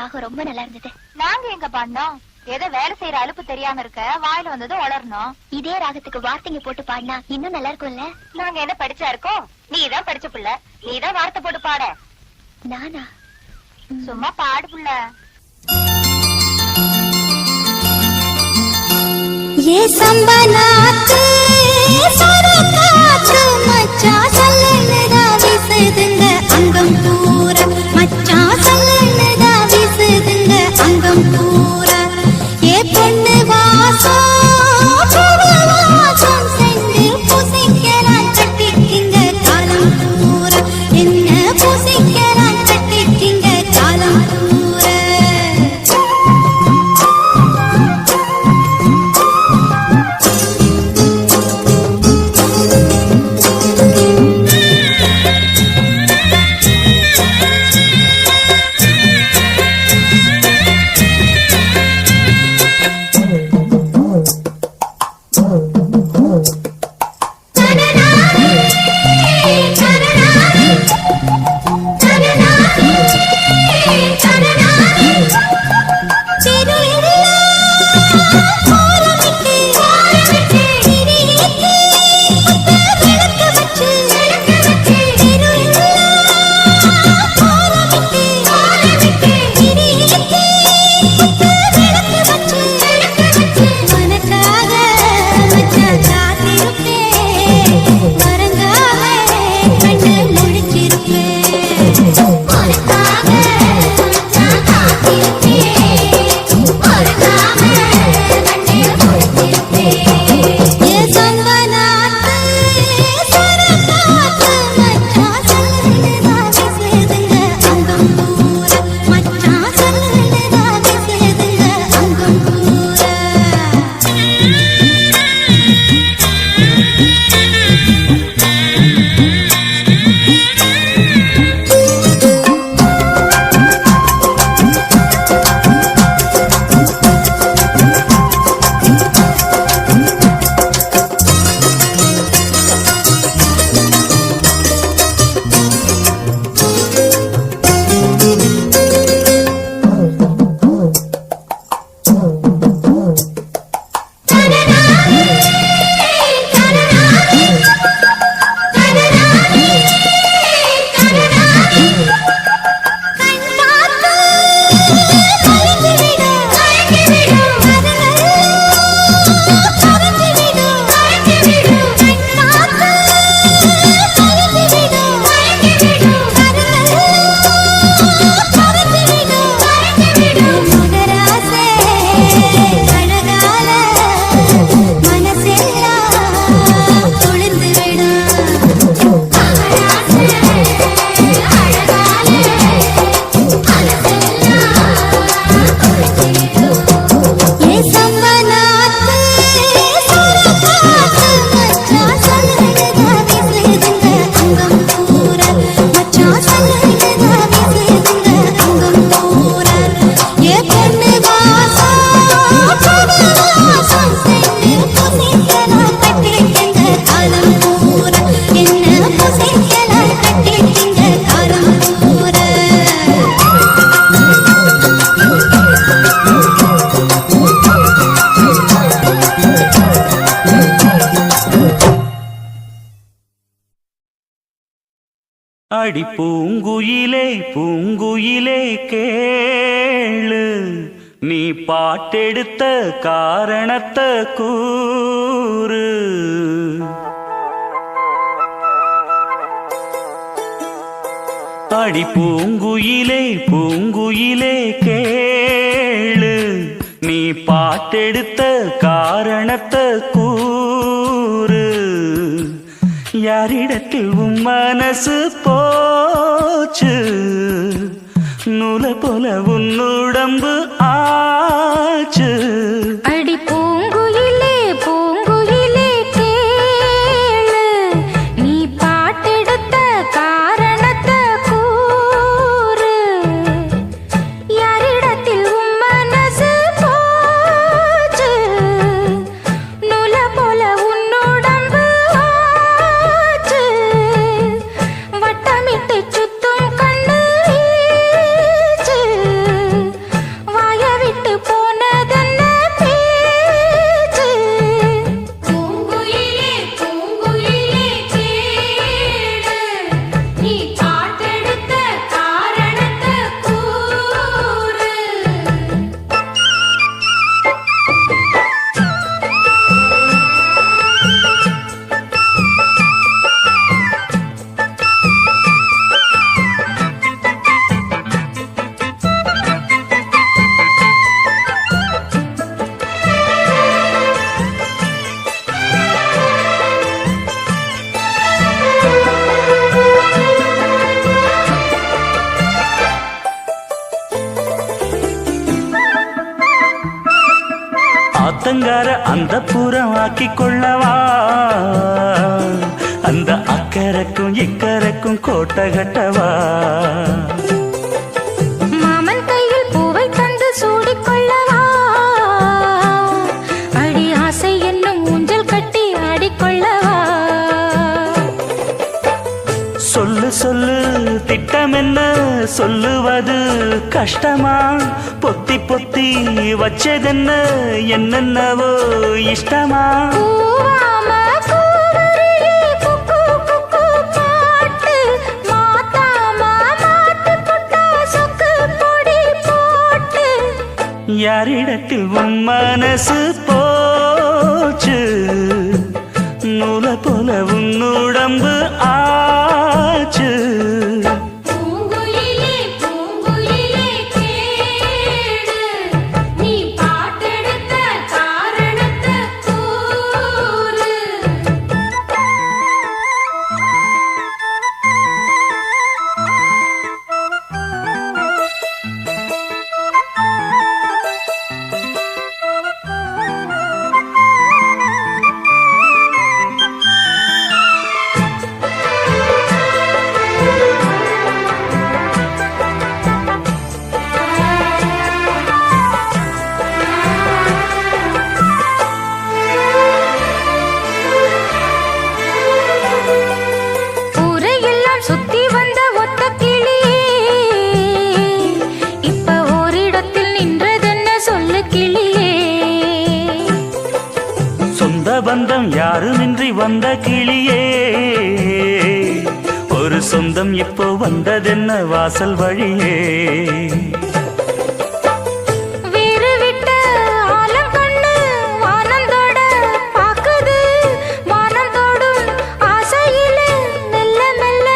ராகம் ரொம்ப நல்லா இருந்தது. நாங்க எங்க பாடினோம்? ஏதோ வேலை செய்யற அலுப்பு தெரியாம இருக்க வாயில வந்தது வளரணும். இதே ராகத்துக்கு வார்த்தைங்க போட்டு பாடினா இன்னும் நல்லா இருக்கும்ல. நாங்க என்ன படிச்சா இருக்கோம்? நீதான் படிச்ச புள்ள, நீதான் வார்த்தை போட்டு பாட. நானா? சும்மா பாடு புள்ள. ये संबनाते सरकाते मच्चा सल्लनदा विसदंग अंगम पूरा मच्चा सल्लनदा विसदंग अंगम पूरा ये பொண்ணு வாசம் பூவாசம் சென்று பூசிக்கலாம் கட்டிக்கிங்க காலம் பூரா என்ன பூசிக்கலாம் கட்டிக்கிங்க காலம் பூரா அடி பூங்குயிலே பூங்குயிலே கேளு, நீ பாட்டெடுத்த காரணத்தை கூறு. அடி பூங்குயிலே பூங்குயிலே கேளு, நீ பாட்டெடுத்த காரணத்தை கூறு. யாரிடத்தில் உன் மனசு போச்சு, நூலை போல உன் உடம்பு ஆச்சு. அடி பூங்குயிலே பூங்குயிலே கேளு, நீ பாட்டெடுத்த காரணத்தை கூறு. யாரிடத்தில் உன் மனசு போச்சு, நூலை போல உன் உடம்பு ஆச்சு. வட்டமிட்டு சுத்தும் கண்ணு வீச்சு, ஆத்தங்கார அந்த புறம் ஆக்கி கொள்ளவா அந்த அக்கறைக்கும் இக்கரைக்கும் கோட்டை கட்டவா மாமன் கையில் பூவை தந்து சூடிக்கொள்ளவா அடி ஆசை என்னும் ஊஞ்சல் கட்டி ஆடிக்கொள்ளவா சொல்லு சொல்லு திட்டம் என்ன சொல்லுவது கஷ்டமா பொத்தி பொத்தி வச்சதென்ன என்னென்னவோ இஷ்டமா பூவாம கூவருளி குக்கு குக்கு பாட்டு மாத்தாம மாட்டு புட்டா சொக்கு பொடி போட்டு யாரிடத்தில் உன் மனசு போச்சு நூல போல உன் உடம்பு ஆச்சு பூங்குயிலே பூங்குயிலே கேடு நீ பாட்டெடுத்த காரணத்தை கூறு ஊரையெல்லாம் சுத்தி வந்த ஒத்த கிளியே இப்ப ஓரிடத்தில் நின்றதென்ன சொல்லு கிளியே சொந்த பந்தம் யாருமின்றி வந்த கிளியே ஒரு சொந்தம் இப்போ வந்ததென்ன வாசல் வழியே வீறு விட்ட ஆலம் கண்ணு வானந்தோட பாக்குது வானந்தோடும் ஆசையில மெல்ல மெல்ல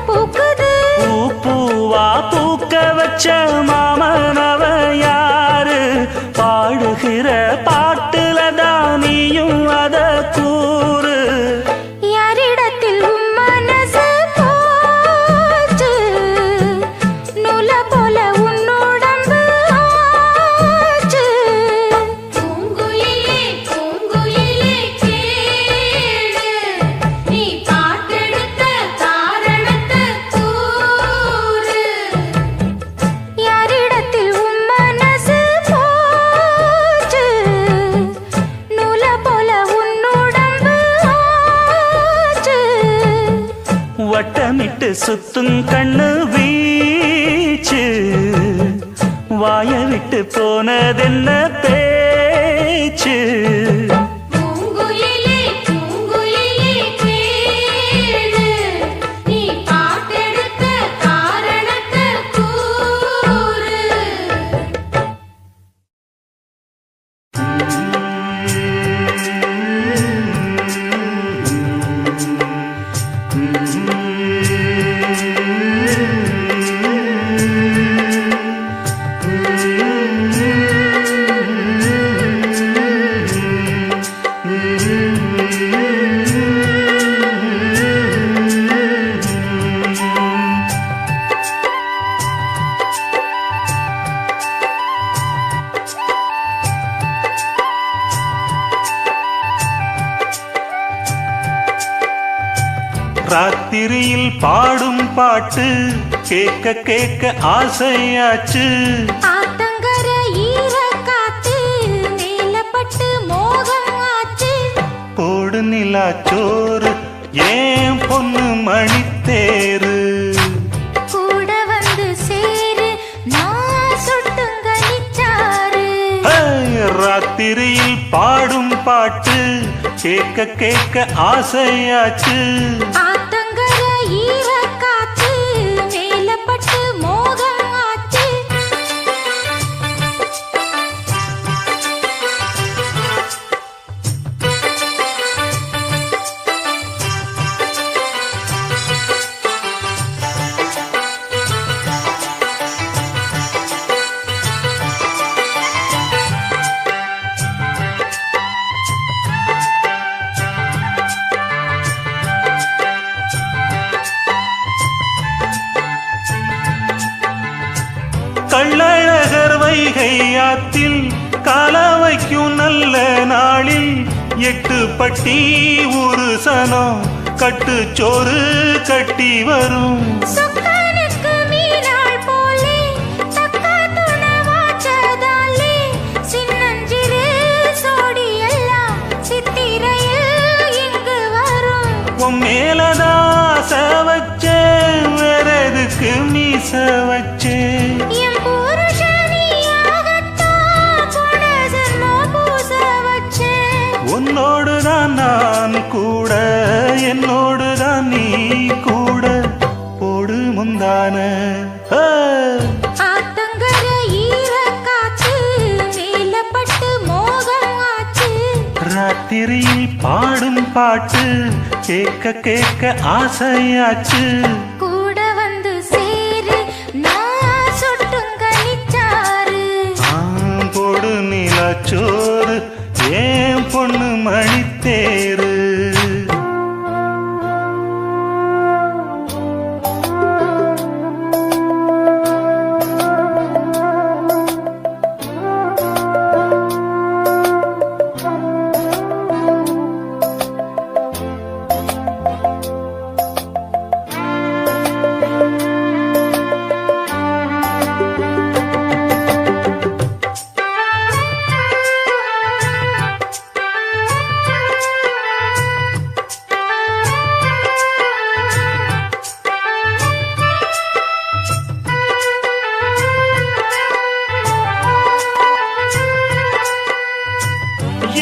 பூக்குது பூ பூவா பூக்க வச்ச மாமனவ யாரு பாடுகிற பாட்டுல தானியும் அத கூறு யாரிடத்தில் உன் மனசு போச்சு நூல போல உன் உடம்பு ஆச்சு பூங்குயிலே பூங்குயிலே கேடு நீ பாட்டெடுத்த காரணத்தை கூறு யாரிடத்தில் உன் மனசு போச்சு நூல போல உன் உடம்பு ஆச்சு வட்டமிட்டு சுத்தும் கண்ணு வீச்சு வாய விட்டு போனதென்ன பேச்சு பூங்குயிலே பூங்குயிலே கேடு நீ பாட்டெடுத்த காரணத்தை கூறு ராத்திரியில் பாடும் பாட்டு கேட்க கேட்க ஆசையாச்சு ஆத்தங்கர ஈர காத்து மேலப்பட்டு மோகம் ஆச்சு போடு நிலாச்சோறு ஏன் பொண்ணு மணித்தேரு கூட வந்து சேரு நான் சுட்டுங்க நிச்சாரு ராத்திரியில் பாடும் பாட்டு கேட்க கேட்க ஆசையாச்சு ஆத்தங்கர ஈர காத்து மேலப்பட்டு மோகம் ஆச்சு எட்டு பட்டி ஒரு சனம் கட்டு சோறு கட்டி வரும் சொக்கனுக்கு மீனாள் போலே தக்கா துணவாச்சதாலே சின்னஞ்சிறு சோடி எல்லாம் சித்திரையில் இங்கு வரும் உன் மேலதாச வச்சே வேற எதுக்கு மீச வச்சே என் புருஷனியாகத்தான் போன ஜென்மம் பூச வச்சேன் உன்னோடுதான் நான் கூட என்னோடுதான் நீ கூட போடு முந்தான ஆத்தங்கர ஈரக்காற்று மேலப்பட்டு மோகம் ஆச்சு ராத்திரியில் பாடும் பாட்டு கேட்க கேட்க ஆசையாச்சு கூட வந்து சேரு நான் சுட்டும் கனிச்சாரு போடு நிலாச்சோறு ஏன் பொண்ணு மணித்தேரு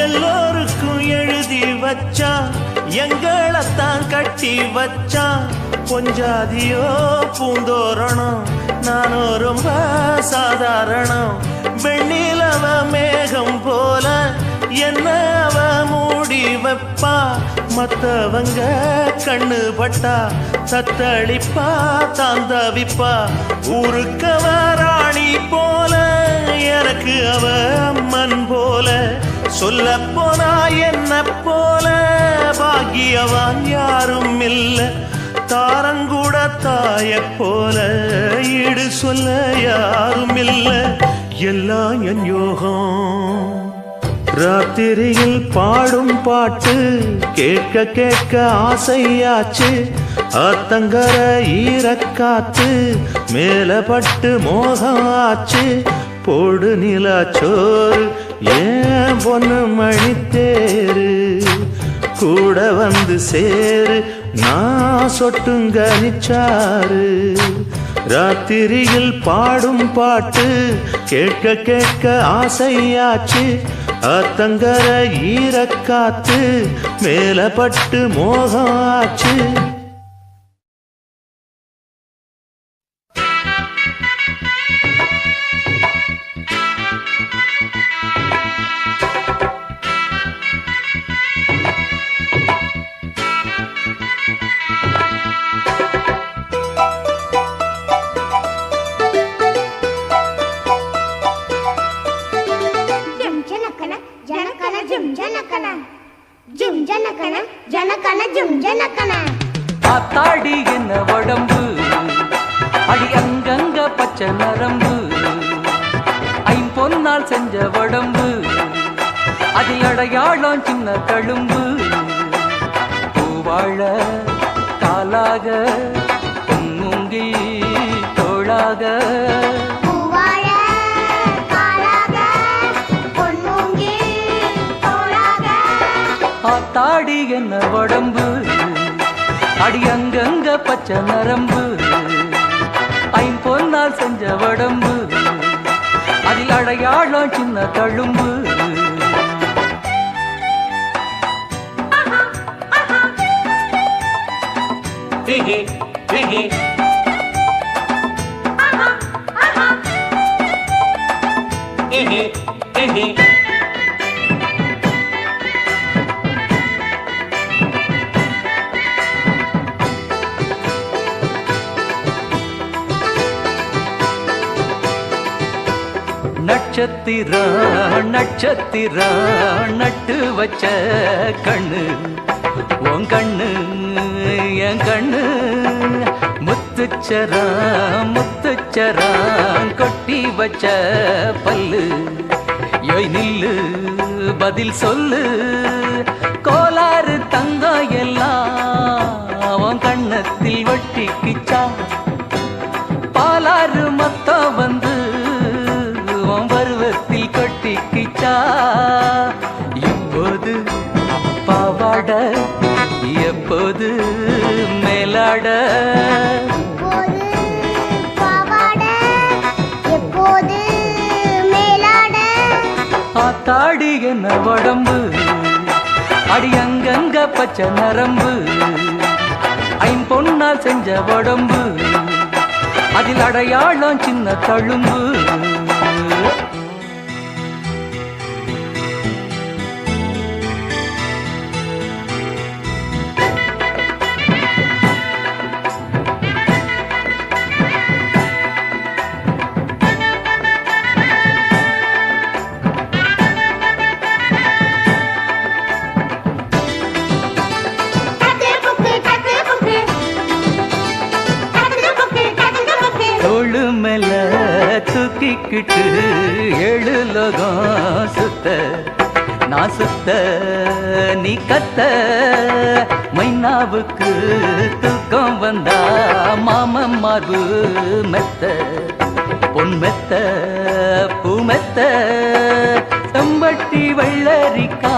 எல்லோருக்கும் எழுதி வச்சான் எங்களைத்தான் கட்டி வச்சான் பொஞ்சாதியோ பூந்தோரணம் நானோ ரொம்ப சாதாரணம் வெண்ணிலவ மேகம் போல என்ன அவ மூடி வைப்பா மத்தவங்க கண்ணு பட்டா தத்தளிப்பா தாந்தவிப்பா ஊருக்கவ ராணி போல எனக்கு அவ அம்மன் போல சொல்ல போனா என்ன போல பாக்கியவான் யாரும் இல்ல தாரங்கூட தாய போல ஈடு சொல்ல யாரும் இல்ல எல்லாம் என் யோகம் ராத்திரியில் பாடும் பாட்டு கேட்க கேட்க ஆசையாச்சு ஆத்தங்கர ஈரக்காத்து மேலப்பட்டு மோகம் ஆச்சு போடு நிலாச்சோறு ஏன் பொண்ணு மணித்தேரு கூட வந்து சேரு நான் சொட்டுங்க நிச்சாரு ராத்திரியில் பாடும் பாட்டு கேட்க கேட்க ஆசையாச்சு ஆத்தங்கர ஈரக்காத்து மேலப்பட்டு மோகம் ஆச்சு ஆத்தாடி என்ன உடம்பு அடி அங்கங்க பச்சை நரம்பு ஐம்பொன்னால் செஞ்ச உடம்பு அதில் அடையாளம் சின்ன தழும்பு பூவாழ காலாக பொன்முங்கி தோளாக ஆத்தாடி என்ன உடம்பு அடி அங்கங்க பச்சை நரம்பு ஐம்பொன்னால் செஞ்ச உடம்பு அதில் அடையாளம் சின்ன தழும்பு நட்சத்திரா நட்சத்திரா நட்டு வச்ச கண்ணு உன் கண்ணு என் கண்ணு முத்துச்சரா முத்துச்சரா கொட்டி வச்ச பல்லு யோய் நில்லு பதில் சொல்லு. கோளாறு தங்கம் எல்லாம் அவன் கண்ணத்தில் ஒட்டிக்கிச்சா, பாலாறு மொத்தம் வந்து உன் பருவத்தில் கொட்டிக்கிச்சா. இப்போது பாவாட எப்போது மேலாட, ஆத்தாடி என்ன உடம்பு, அடி அங்கங்க பச்சை நரம்பு, ஐம்பொன்னால் செஞ்ச உடம்பு, அதில் அடையாளம் சின்ன தழும்பு. மேல தூக்கிக்கிட்டு ஏழு லோகம் சுத்த, நான் சுத்த நீ கத்த. மைனாவுக்கு தூக்கம் வந்தா மாமன் மார்பு மெத்த, பொன் மெத்த பூ மெத்த. செம்பட்டி வெள்ளரிக்கா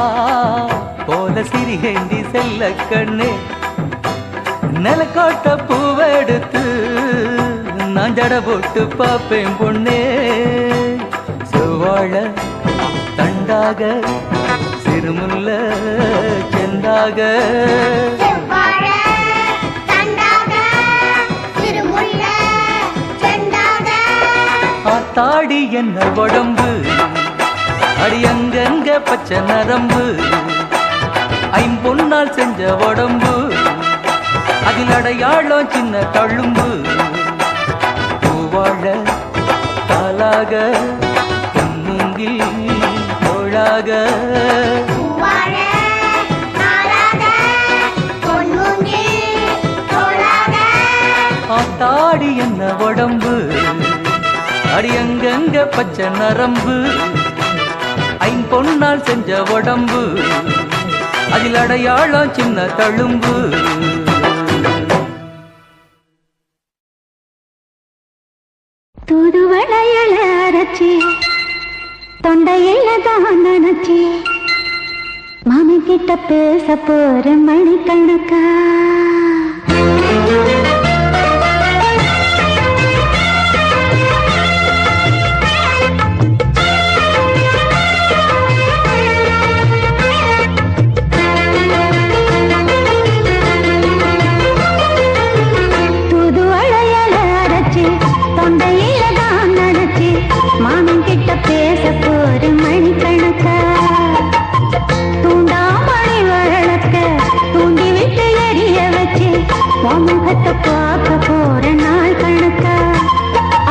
போல சிறிகேந்தி செல்ல கண்ணே, நிலக்கோட்ட பூவெடுத்து நான் ஜட போட்டு பாப்பேன் பொண்ணே. செவ்வாழ தண்டாக சிறுமுல்ல செந்தாக, ஆத்தாடி என்ன உடம்பு, அடி அங்கங்க பச்சை நரம்பு, ஐம்பொன்னால் செஞ்ச உடம்பு, அதில் அடையாளம் சின்ன தழும்பு. பூவாழ காலாக பொன்முங்கில் தோளாக, ஆத்தாடி என்ன உடம்பு, அடி அங்கங்க பச்சை நரம்பு, ஐம்பொன்னால் செஞ்ச உடம்பு, அதில் அடையாளம் சின்ன தழும்பு. தூதுவளையல அரைச்சி தொண்டையில தான் நினைச்சி, மாமி கிட்ட பேச போற மணிக்கணக்கா. பேச போற மணிக்கணக்கா, தூண்டாமணி வழக்க தூண்டி விட்டு எரிய வச்சு முகத்தை பார்க்க போற நாள் கணக்கா.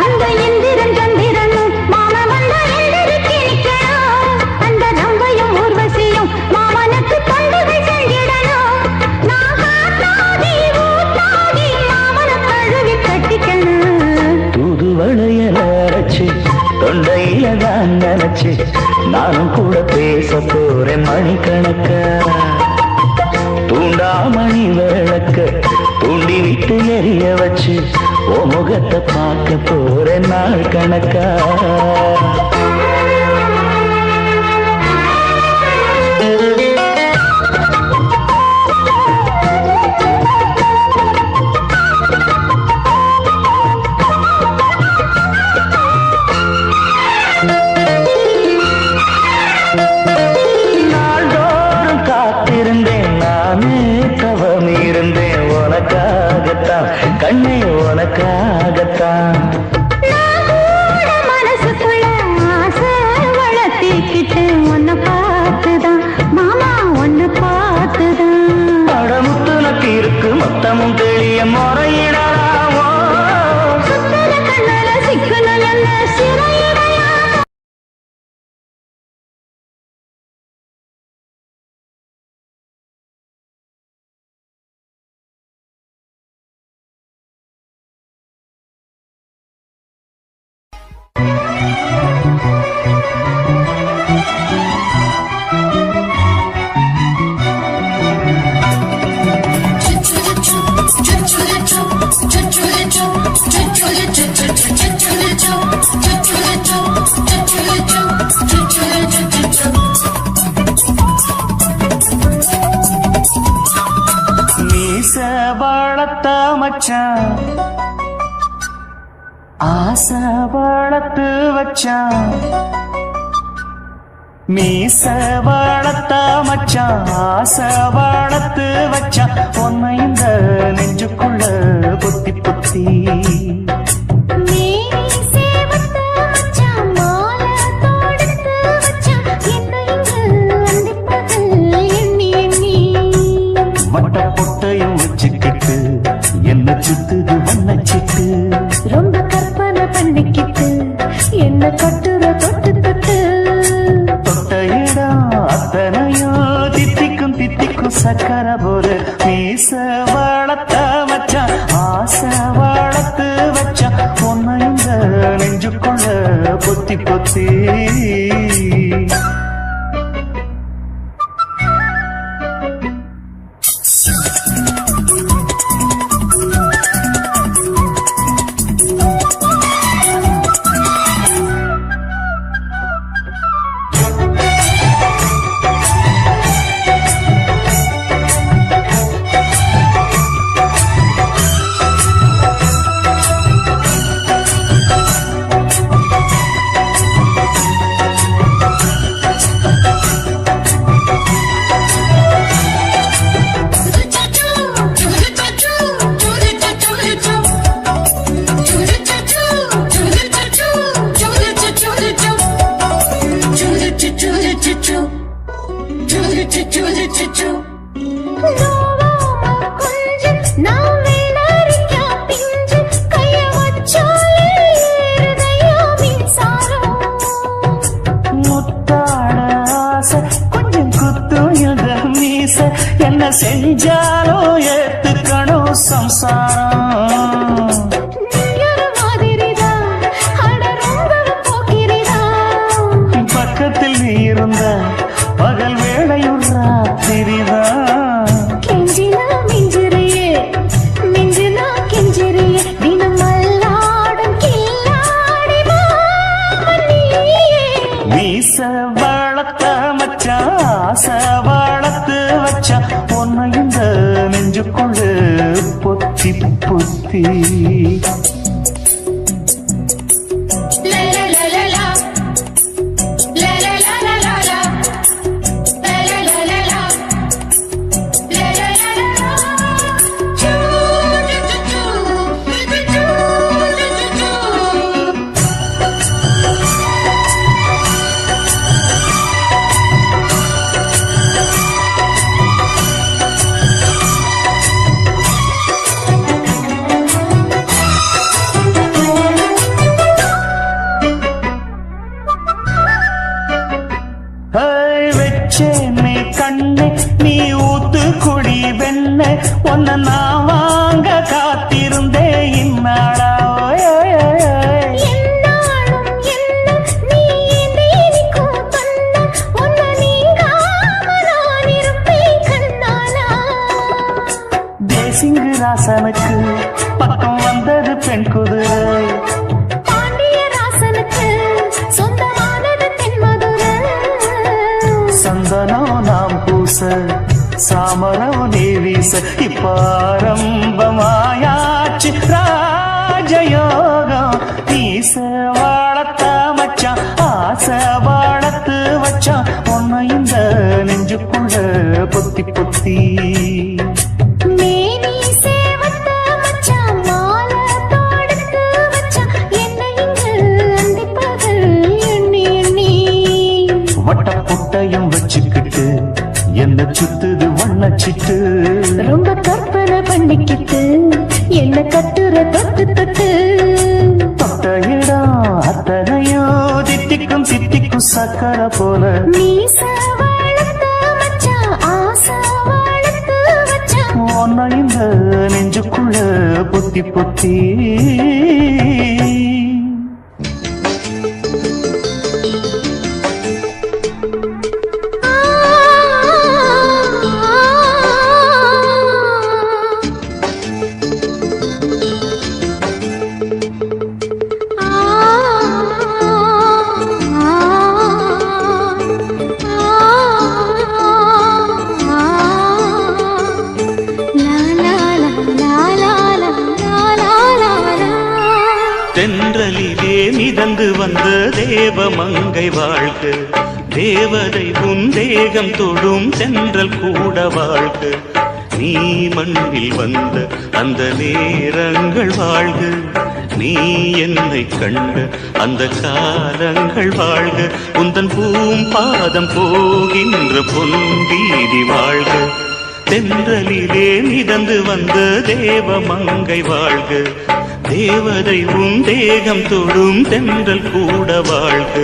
அந்த இந்திரன் சந்திரனும் மாம வந்த எந்திரிச்சு நிக்கணும், அந்த ரம்பையும் ஊர்வசியும் மாமனுக்கு தொண்டுகள் செஞ்சிடணும். நான் காத்தாடி ஊத்தாடி மாமனை கழுவி கட்டிக்கணும். தூதுவளையல அரைச்சு தொண்டையில தான் நினைச்சு, நானும் கூட பேச போறேன் மணிக்கணக்க. தூண்டாமணி விளக்க தூண்டி விட்டு எரிய வச்சு ஓ முகத்தை பார்க்க போறேன் நாள் கணக்கா. கண்ணே உனக்காகத்தான் மனசுக்குள்ள ஆசை வளர்த்திக்கிட்டு உன்னை பார்த்துதான் மாமா, உன்னை பார்த்துதான் படமுத்து நக்கு இருக்கு மொத்தமும் தெளிய முறையிடலாமோ. சுத்தல கண்ணல சிக்கணும் என்ன சிறையிடையா. வளர்த்த மச்சான் ஆசை வளர்த்து வச்சான் மீச வளர்த்த மச்சான் ஆசை வளர்த்து வச்சான் பொன்னை இந்த நெஞ்சுக்குள்ள பொத்தி பொத்தி வட்ட பொட்டையும் வச்சுக்கிட்டு என்ன சுத்துது வண்ணச்சிட்டு ரொம்ப கற்பனை பண்ணிக்கிட்டு என்ன கட்டுற தொட்டு தொட்டு தொட்ட இடம் அத்தனையும் தித்திக்கும் தித்திக்கும் சக்கர போல மீச வளர்த்த மச்சான் ஆசை வளர்த்து வச்சான் பொன்னை இந்த நெஞ்சுக்குள்ள பொத்தி பொத்தி என்ன செஞ்சாலும் ஏத்துக்கணும் சம்சாரம் பக்கத்தில் நீ இருந்த பகல் வேளையும் ராத்திரிதான் கெஞ்சினா மிஞ்சிறியே மிஞ்சினா கெஞ்சிறியே தினம் மல்லாடும் கில்லாடி மீச வளர்த்த மச்சான் ஆசை வளர்த்து வச்சான் பொன்னை இந்த நெஞ்சுக்குள்ள பொத்தி பொத்தி வச்சேனே கண்ணே நீ ஊத்து குடி வெண்ண உன்னை நான் வாங்க காத்திருந்தே இந்நாடா தேசிங்கு ராசனுக்கு பக்கம் வந்தது பெண் குதிரை சந்தனம் நாம் பூச சாமரம் நீ வீச இப்பாரம்பமாயாச்சு ராஜயோகம் ஈச வாழத்த மச்சான் ஆசை வாழத்து வச்சான் உன்னை இந்த நெஞ்சுக்குள்ள பொத்தி பொத்தி வட்ட புட்டையும் வச்சுக்கிட்டு என்ன சுத்துது வண்ணச்சிட்டு ரொம்ப கற்பனை பண்ணிக்கிட்டு என்ன கட்டுற தொட்டு தொட்டு தொட்ட இடம் அத்தனையோ தித்திக்கும் தித்திக்கும் சக்கர போல மீச வளர்த்த மச்சான் ஆசை வளர்த்து வச்சான் உன்னை இந்த நெஞ்சுக்குள்ள பொத்தி பொத்தி la la la la la மிதந்து வந்த தேவ மங்கை வாழ்க, தேவதை உன் தேகம் தொடும் சென்றல் கூட வாழ்க. நீ மண்ணில் வந்த அந்த நேரங்கள் வாழ்க, நீ என்னை கண்ட அந்த காலங்கள் வாழ்க. உந்தன் பூம்பாதம் போகின்ற பொன்வீதி வாழ்க, தென்றலிலே மிதந்து வந்த தேவ மங்கை வாழ்க, தேவதை உன் தேகம் தொடும் தென்றல் கூட வாழ்க.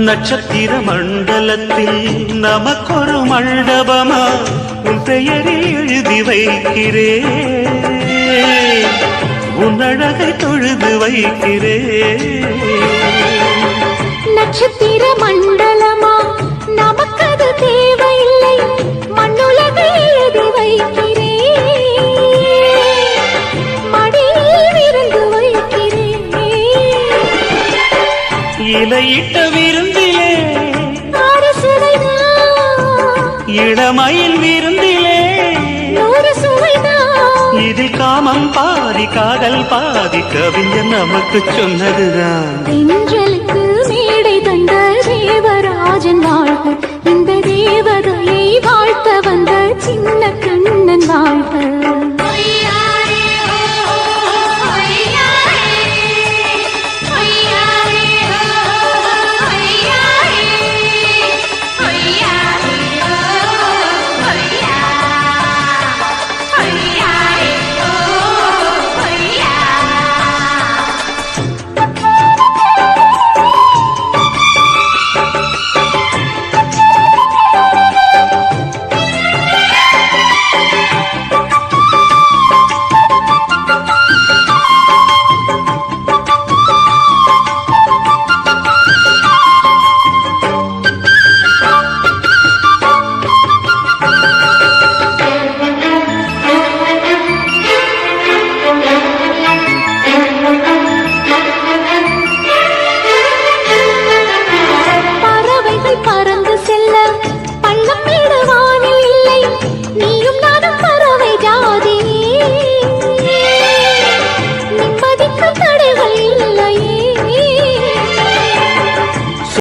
நட்சத்திர மண்டலத்தில் நமக்கொரு மண்டபமா உன் பெயரில் எழுதி வைக்கிறேன், உன் அழகை தொழுது வைக்கிறேன். நட்சத்திர மண்டலமா நமக்கது தேவையில்லை, மண்ணுலகை எழுதி வைக்கிறேன், மடியில் விருந்து வைக்கிறேன். இலையிட்ட விருந்திலே இளமயில் விருந்திலே இதில் காமம் பாதி காதல் பாதி கவிஞர் நமக்கு சொன்னதுதான். தென்றலுக்கு மேடை தந்த தேவராஜன் வாழ்க, இந்த தேவதையை வாழ்த்த வந்த சின்ன கண்ணன் வாழ்க.